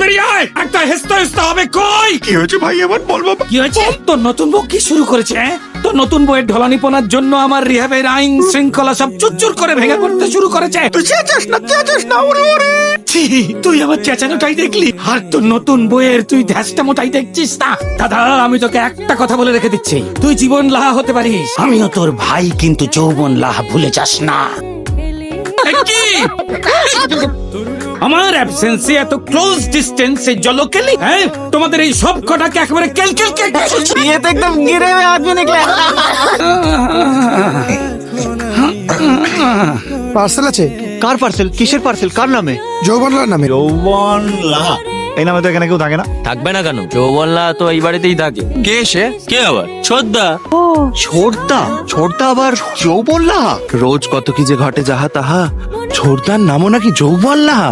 বেরিয়ে আয়, একটা হেস্তা হেস্তা হবে কই। কি হয়েছে ভাই আমার, বল বাবা। কি হয়েছে? তোর নতুন বউ কি শুরু করেছে? তোর নতুন বউয়ের ঢলানিপনার জন্য আমার রিহাবের আইন শৃঙ্খলা সব চুরচুর করে ভেঙে পড়তে শুরু করেছে। তুই চেঁচাস না, ওরে ওরে। ছি, তুই আমার চেঁচানোটাই দেখলি, আর তোর নতুন বইয়ের তুই ধ্যাসটামোটাই দেখছিস না। দাদা, আমি তোকে একটা কথা বলে রেখে দিচ্ছি, তুই জীবন লাহা হতে পারিস, আমিও তোর ভাই, কিন্তু যৌবন লাহা ভুলে যাস না। কি আমার অ্যাবসেন্সে এত ক্লোজ ডিস্টেন্সে জলকেলি? হ্যাঁ, তোমাদের এই সব কটাকে একেবারে কেলকেল কে ये तो एकदम गिरे हुए आदमी निकले। পার্সেল আছে? কার পার্সেল? কিসের পার্সেল? কার নামে? যৌবনলার নামে। যৌবন লাহা এই নামে তো এখানে কেউ থাকে না। থাকবে না কেন? যৌবনলা তো এই বাড়িতেই থাকে। কে সে? কে আবার? ছোটদা। ছোটদা আবার যৌবন লাহা? রোজ কত কি যে ঘটে যাহা তাহা, ছোটদার নামও নাকি যৌবন লাহা।